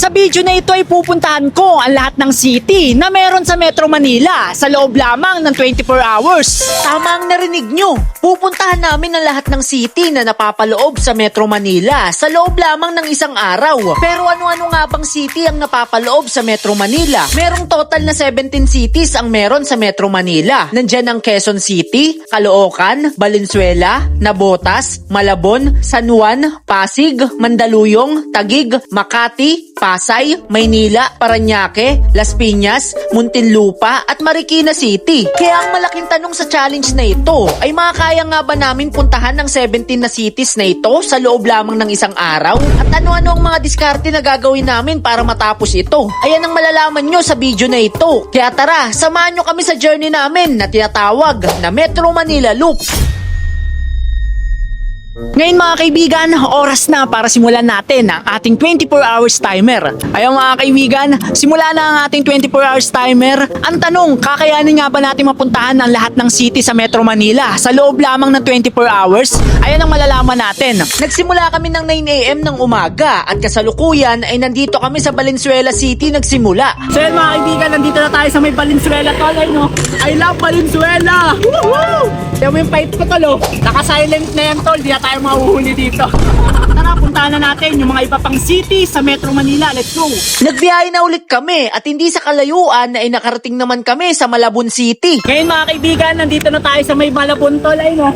Sa video na ito ay pupuntahan ko ang lahat ng city na meron sa Metro Manila sa loob lamang ng 24 hours. Tama ang narinig nyo. Pupuntahan namin ang lahat ng city na napapaloob sa Metro Manila sa loob lamang ng isang araw. Pero ano-ano nga bang city ang napapaloob sa Metro Manila? Merong total na 17 cities ang meron sa Metro Manila. Nandyan ang Quezon City, Caloocan, Valenzuela, Navotas, Malabon, San Juan, Pasig, Mandaluyong, Taguig, Makati, Pasay, Maynila, Parañaque, Las Piñas, Muntinlupa at Marikina City. Kaya ang malaking tanong sa challenge na ito ay makakaya nga ba namin puntahan ng 17 na cities na ito sa loob lamang ng isang araw? At ano-ano ang mga diskarte na gagawin namin para matapos ito? Ayan ang malalaman nyo sa video na ito. Kaya tara, samahan nyo kami sa journey namin na tinatawag na Metro Manila Loop. Ngayon mga kaibigan, oras na para simulan natin ang ating 24 hours timer. Ayun mga kaibigan, simula na ang ating 24 hours timer. Ang tanong, kakayanin nga ba natin mapuntahan ang lahat ng city sa Metro Manila sa loob lamang ng 24 hours? Ayan ang malalaman natin. Nagsimula kami ng 9 AM ng umaga at kasalukuyan ay nandito kami sa Valenzuela City nagsimula. So yun mga kaibigan, nandito na tayo sa may Valenzuela tol. No? I love Valenzuela! Woohoo! Yan mo yung pipe ko tol. Naka-silent na yan tol, di na tayo mahuhuli dito. Tara, puntahan na natin yung mga iba pang city sa Metro Manila. Let's go! Nagbiyahe na ulit kami at hindi sa kalayuan ay nakarating naman kami sa Malabon City. Ngayon mga kaibigan, nandito na tayo sa may Malabon tol. Ay no?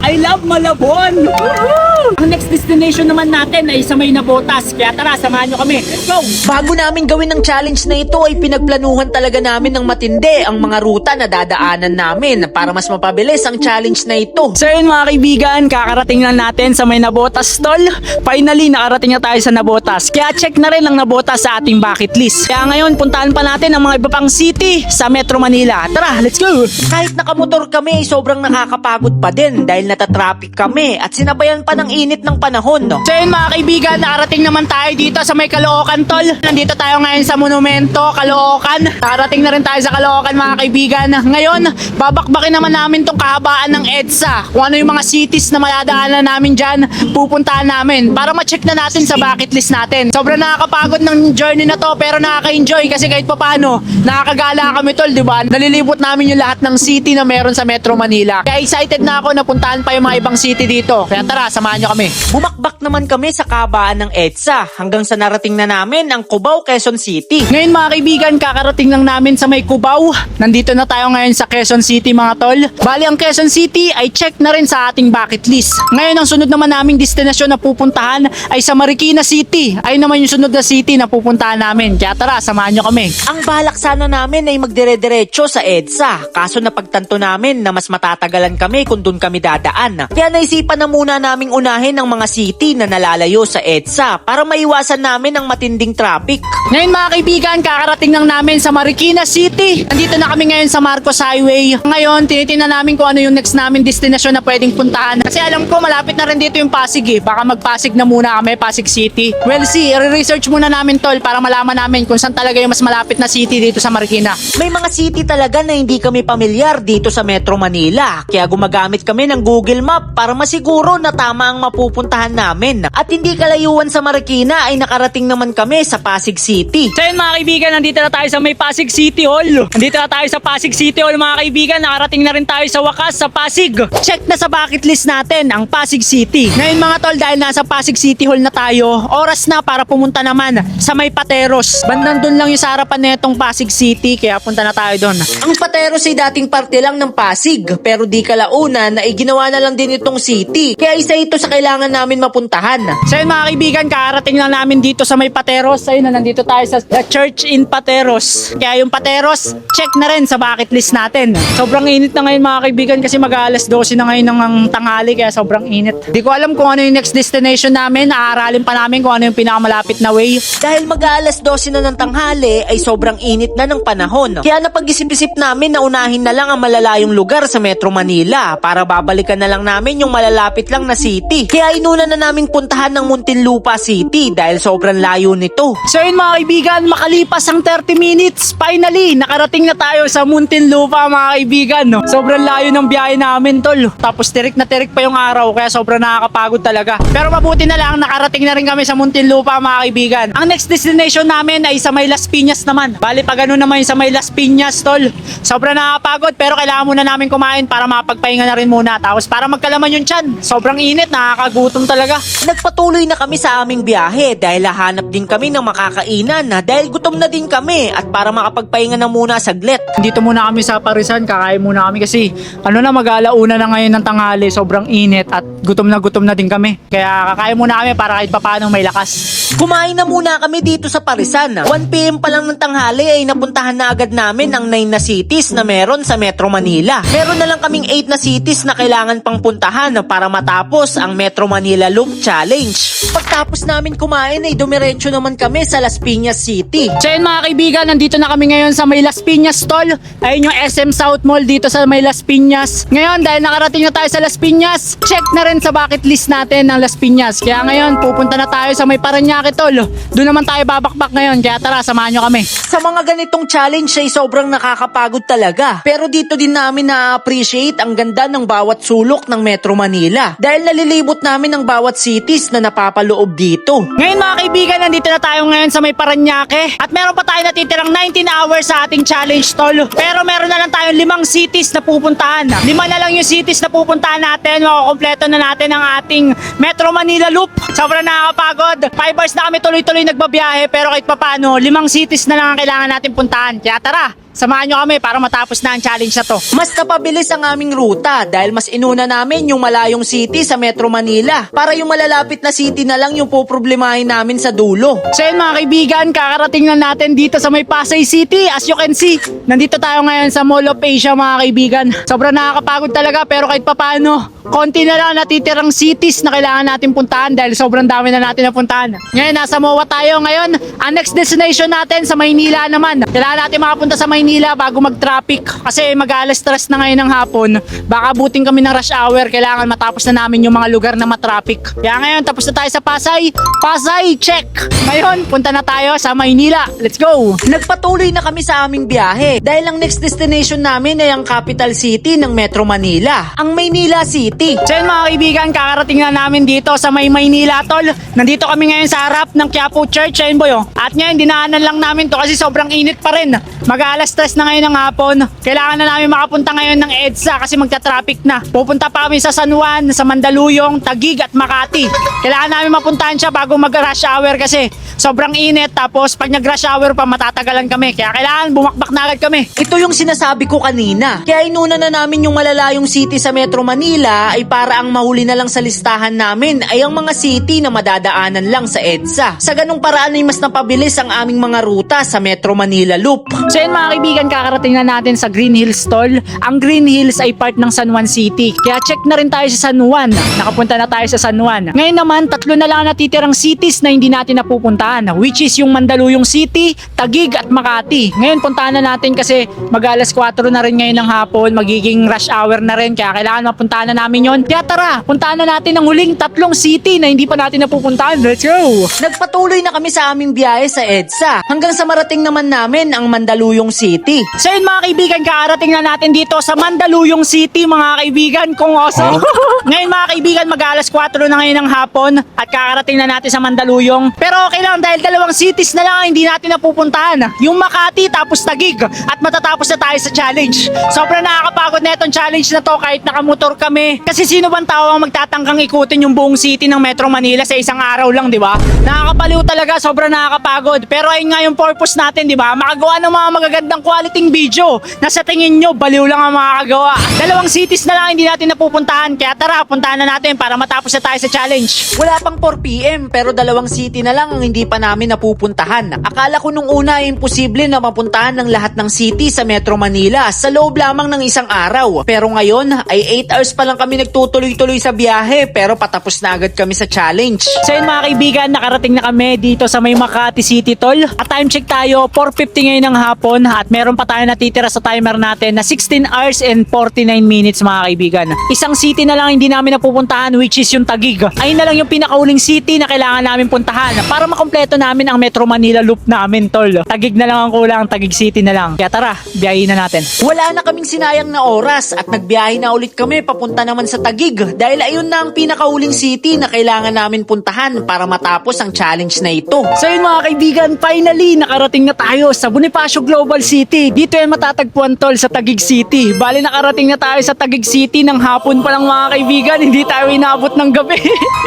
I love Malabon! Woohoo! Ang next destination naman natin ay sa may Navotas. Kaya tara, samahan nyo kami. Let's go! Bago namin gawin ang challenge na ito ay pinagplanuhan talaga namin ng matindi ang mga ruta na dadaanan namin para mas mapabilis ang challenge na ito. So yun mga kaibigan, kakarating lang natin sa may Navotas tol. Finally, nakarating na tayo sa Navotas. Kaya check na rin ang Navotas sa ating bucket list. Kaya ngayon, puntahan pa natin ang mga iba pang city sa Metro Manila. Tara, let's go! Kahit nakamotor kami ay sobrang nakakapagod pa din dahil natatraffic kami at sinabayan pa ng init ng panahon. No? So yun mga kaibigan, nakarating naman tayo dito sa may Caloocan tol. Nandito tayo ngayon sa Monumento, Caloocan. Nakarating na rin tayo sa Caloocan mga kaibigan. Ngayon, babakbakin naman namin tong kahabaan ng EDSA. Kung ano yung mga cities na maladaanan namin dyan, pupuntahan namin para ma-check na natin sa bucket list natin. Sobrang nakakapagod ng journey na to pero nakaka-enjoy kasi kahit papaano, nakakagala kami tol, di ba? Nalilibot namin yung lahat ng city na meron sa Metro Manila. Kaya excited na ako na puntahan pa yung mga ibang city dito. Kaya tara, samahan nyo kami. Bumakbak naman kami sa kahabaan ng EDSA hanggang sa narating na namin ang Cubao, Quezon City. Ngayon mga kaibigan, kakarating lang namin sa may Cubao. Nandito na tayo ngayon sa Quezon City mga tol. Bali ang Quezon City ay check na rin sa ating bucket list. Ngayon ang sunod naman naming destinasyon na pupuntahan ay sa Marikina City. Ay naman yung sunod na city na pupuntahan namin. Kaya tara, samahan nyo kami. Ang balak sana namin ay magdire-diretso sa EDSA. Kaso napagtanto namin na mas matatagalan kami kung doon kami dadaan. Kaya naisipan na muna naming unahin ang mga city na nalalayo sa EDSA para maiwasan namin ang matinding traffic. Ngayon mga kaibigan, kakarating lang namin sa Marikina City. Nandito na kami ngayon sa Marcos Highway. Ngayon, tinitingnan namin kung ano yung next namin destinasyon na pwedeng puntahan. Kasi alam ko, malapit na rin dito yung Pasig eh. Baka magpasig na muna kami, Pasig City. Well, see, i-research muna namin tol para malaman namin kung saan talaga yung mas malapit na city dito sa Marikina. May mga city talaga na hindi kami pamilyar dito sa Metro Manila. Kaya gumagamit kami ng Google Map para masiguro na tama ang mapupuntahan namin. At hindi kalayuan sa Marikina ay nakarating naman kami sa Pasig City. So yun mga kaibigan, nandito na tayo sa may Pasig City Hall. Nandito na tayo sa Pasig City Hall mga kaibigan. Nakarating na rin tayo sa wakas sa Pasig. Check na sa bucket list natin ang Pasig City. Ngayon mga tol, dahil nasa Pasig City Hall na tayo, oras na para pumunta naman sa may Pateros. Bandang doon lang yung sa harapan netong Pasig City, kaya punta na tayo doon. Ang Pateros ay dating parte lang ng Pasig, pero di kalaunan na iginawa na lang din itong city. Kaya isa ito sa kailangan namin mapuntahan. So yun mga kaibigan, kakarating lang namin dito sa may Pateros. Ayun na, nandito tayo sa The Church in Pateros. Kaya yung Pateros, check na rin sa bucket list natin. Sobrang init na ngayon mga kaibigan kasi mag-alas 12 na ngayon ng tanghali, kaya sobrang init. Di ko alam kung ano yung next destination namin. Aaralin pa namin kung ano yung pinakamalapit na way. Dahil mag-aalas 12 na ng tanghali ay sobrang init na ng panahon. Kaya napag-isip-isip namin na unahin na lang ang malalayong lugar sa Metro Manila para babalikan na lang namin yung malalapit lang na city. City. Kaya inuna na naming puntahan ng Muntinlupa City dahil sobrang layo nito. So yun mga kaibigan, makalipas ang 30 minutes, finally, nakarating na tayo sa Muntinlupa mga kaibigan. No? Sobrang layo ng biyahe namin tol. Tapos tirik na tirik pa yung araw, kaya sobrang nakakapagod talaga. Pero mabuti na lang, nakarating na rin kami sa Muntinlupa mga kaibigan. Ang next destination namin ay sa may Las Piñas naman. Bali pa ganun naman yung sa may Las Piñas tol. Sobrang nakakapagod pero kailangan muna namin kumain para mapagpahinga na rin muna. Tapos para magkalaman yung tiyan. Sobrang init, nakakagutom talaga. Nagpatuloy na kami sa aming biyahe dahil hahanap din kami ng makakainan na dahil gutom na din kami at para makapagpahinga na muna saglit. Dito muna kami sa Parisan, kakain muna kami kasi mag-alauna na ngayon ng tanghali, sobrang init at gutom na din kami. Kaya kakain muna kami para kahit papaano may lakas. Kumain na muna kami dito sa Parisan. 1pm pa lang ng tanghali ay napuntahan na agad namin ang 9 na cities na meron sa Metro Manila. Meron na lang kaming 8 na cities na kailangan pang puntahan para matapos ang Metro Manila Loop Challenge. Pagtapos namin kumain ay dumiretso naman kami sa Las Piñas City. So yun mga kaibigan, nandito na kami ngayon sa may Las Piñas tol. Ayun yung SM South Mall dito sa may Las Piñas. Ngayon dahil nakarating na tayo sa Las Piñas, check na rin sa bucket list natin ng Las Piñas. Kaya ngayon pupunta na tayo sa may Parañaque tol. Doon naman tayo babakbak ngayon, kaya tara samahan nyo kami. Sa mga ganitong challenge ay sobrang nakakapagod talaga. Pero dito din namin na-appreciate ang ganda ng bawat sulok ng Metro Manila. Dahil nalilibot namin ang bawat cities na napapaloob dito. Ngayon mga kaibigan, nandito na tayo ngayon sa may Parañaque. At meron pa tayo natitirang 19 hours sa ating challenge tol. Pero meron na lang tayong 5 cities na pupuntahan. 5 na lang yung cities na pupuntahan natin. Makukompleto na natin ang ating Metro Manila Loop. Sobrang nakakapagod. 5 hours na kami tuloy-tuloy nagbabiyahe. Pero kahit papano, 5 cities na lang ang kailangan natin puntahan. Kaya tara, samahan nyo kami para matapos na ang challenge na to. Mas napabilis ang aming ruta dahil mas inuna namin yung malayong city sa Metro Manila para yung malalapit na city na lang yung poproblemahin namin sa dulo. So yun mga kaibigan, kakarating na natin dito sa may Pasay City. As you can see, nandito tayo ngayon sa Mall of Asia mga kaibigan. Sobrang nakakapagod talaga pero kahit papano, konti na lang natitirang cities na kailangan natin puntahan dahil sobrang dami na natin napuntahan. Ngayon, nasa MOA tayo ngayon. Ang next destination natin sa Maynila naman. Kailangan natin makapunta sa Maynila bago mag-traffic kasi mag-alas stress na ngayon ng hapon. Baka abutin kami ng rush hour. Kailangan matapos na namin yung mga lugar na matraffic. Kaya ngayon, tapos na tayo sa Pasay. Pasay, check! Ngayon, punta na tayo sa Maynila. Let's go! Nagpatuloy na kami sa aming biyahe dahil ang next destination namin ay ang capital city ng Metro Manila, ang Maynila City. So yun mga kaibigan, kakarating na namin dito sa may Maynila tol. Nandito kami ngayon sa harap ng Quiapo Church, ayun boy oh. At ngayon, dinaanan lang namin to kasi sobrang init pa rin. Mag-alas stress na ngayon ng hapon. Kailangan na namin makapunta ngayon ng EDSA kasi magta-traffic na. Pupunta pa kami sa San Juan, sa Mandaluyong, Taguig at Makati. Kailangan namin mapuntahan siya bago mag-rush hour kasi sobrang init. Tapos pag nag-rush hour pa, matatagalan kami. Kaya kailangan bumakbak na agad kami. Ito yung sinasabi ko kanina. Kaya inuna na namin yung malalayong city sa Metro Manila ay para ang mahuli na lang sa listahan namin ay ang mga city na madadaanan lang sa EDSA. Sa ganung paraan ay mas napabilis ang aming mga ruta sa Metro Manila Loop. So yun mga kaibigan, kakarating na natin sa Green Hills tol. Ang Green Hills ay part ng San Juan City. Kaya check na rin tayo sa San Juan. Nakapunta na tayo sa San Juan. Ngayon naman, 3 na lang natitirang cities na hindi natin napupuntahan, which is yung Mandaluyong City, Taguig at Makati. Ngayon puntahan na natin kasi mag-alas 4 na rin ngayon ng hapon. Magiging rush hour na rin. Kaya kailangan mapuntahan na namin yon. Kaya tara, puntahan na natin ang huling 3 city na hindi pa natin napupuntahan. Let's go! Nagpatuloy na kami sa aming biyahe sa EDSA hanggang sa marating naman namin ang Mandaluyong City. So yun mga kaibigan, kakarating na natin dito sa Mandaluyong City mga kaibigan, kung oso. Ngayon mga kaibigan, mag-alas 4 na ngayon ng hapon at kakarating na natin sa Mandaluyong. Pero okay lang dahil 2 cities na lang hindi natin napupuntahan. Yung Makati tapos Taguig at matatapos na tayo sa challenge. Sobrang nakakapagod na itong challenge na to kahit nakamotor kami. Kasi sino bang tao ang magtatangkang ikutin yung buong city ng Metro Manila sa isang araw lang, di ba? Nakakapaliw talaga, sobrang nakakapagod. Pero ayun nga yung purpose natin, di ba? Makagawa ng mga magagandang quality video na sa tingin nyo, baliw lang ang makakagawa. 2 cities na lang hindi natin napupuntahan. Kaya tara, puntahan na natin para matapos na tayo sa challenge. Wala pang 4 PM pero 2 city na lang ang hindi pa namin napupuntahan. Akala ko nung una ay imposible na mapuntahan ng lahat ng city sa Metro Manila sa loob lamang ng isang araw. Pero ngayon ay 8 hours pa lang kami nagtutuloy-tuloy sa biyahe pero patapos na agad kami sa challenge. So yun mga kaibigan, nakarating na kami dito sa may Makati City tol. At time check tayo, 4:50 ngayon ng hapon at meron pa tayo natitira sa timer natin na 16 hours and 49 minutes mga kaibigan. Isang city na lang hindi namin napupuntahan, which is yung Taguig. Ayun na lang yung pinakauling city na kailangan namin puntahan para makompleto namin ang Metro Manila loop namin, tol. Taguig na lang ang kulang, Taguig City na lang. Kaya tara, biyahin na natin. Wala na kaming sinayang na oras at nagbiyahe na ulit kami papunta naman sa Taguig dahil ayun na ang pinakauling city na kailangan namin puntahan para matapos ang challenge na ito. So yun mga kaibigan, finally nakarating na tayo sa Bonifacio Global City. Dito yan matatagpuan, tol, sa Taguig City. Bali nakarating na tayo sa Taguig City ng hapon pa lang mga kaibigan, hindi tayo inabot ng gabi.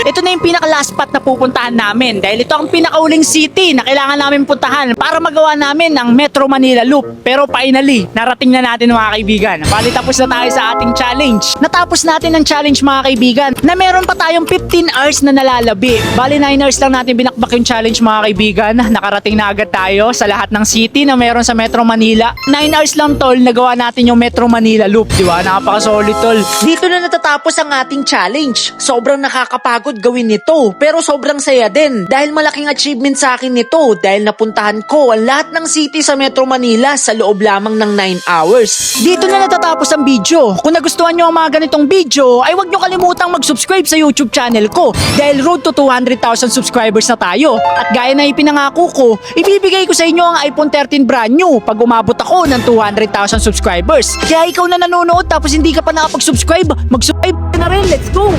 Ito na yung pinaka last spot na pupuntahan namin dahil ito ang pinakauling city na kailangan namin puntahan para magawa namin ang Metro Manila Loop. Pero finally, narating na natin mga kaibigan. Bali tapos na tayo sa ating challenge. Natapos natin ang challenge mga kaibigan na meron pa tayong 15 hours na nalalabi. Bali 9 hours lang natin binakbak yung challenge mga kaibigan. Nakarating na agad tayo sa lahat ng city na meron sa Metro Manila. 9 hours lang, tol, nagawa natin yung Metro Manila Loop, di ba? Napaka-solid, tol. Dito na natatapos ang ating challenge. Sobrang nakakapagod gawin nito pero sobrang saya din dahil malaking achievement sa akin nito dahil napuntahan ko ang lahat ng city sa Metro Manila sa loob lamang ng 9 hours. Dito na natatapos ang video. Kung nagustuhan nyo ang mga ganitong video, ay huwag nyo kalimutang mag-subscribe sa YouTube channel ko dahil road to 200,000 subscribers na tayo. At gaya na ipinangako ko, ibibigay ko sa inyo ang iPhone 13 brand new pag umabot ako ng 200,000 subscribers. Kaya ikaw na nanonood tapos hindi ka pa nakapag-subscribe, mag-subscribe ka na rin. Let's go!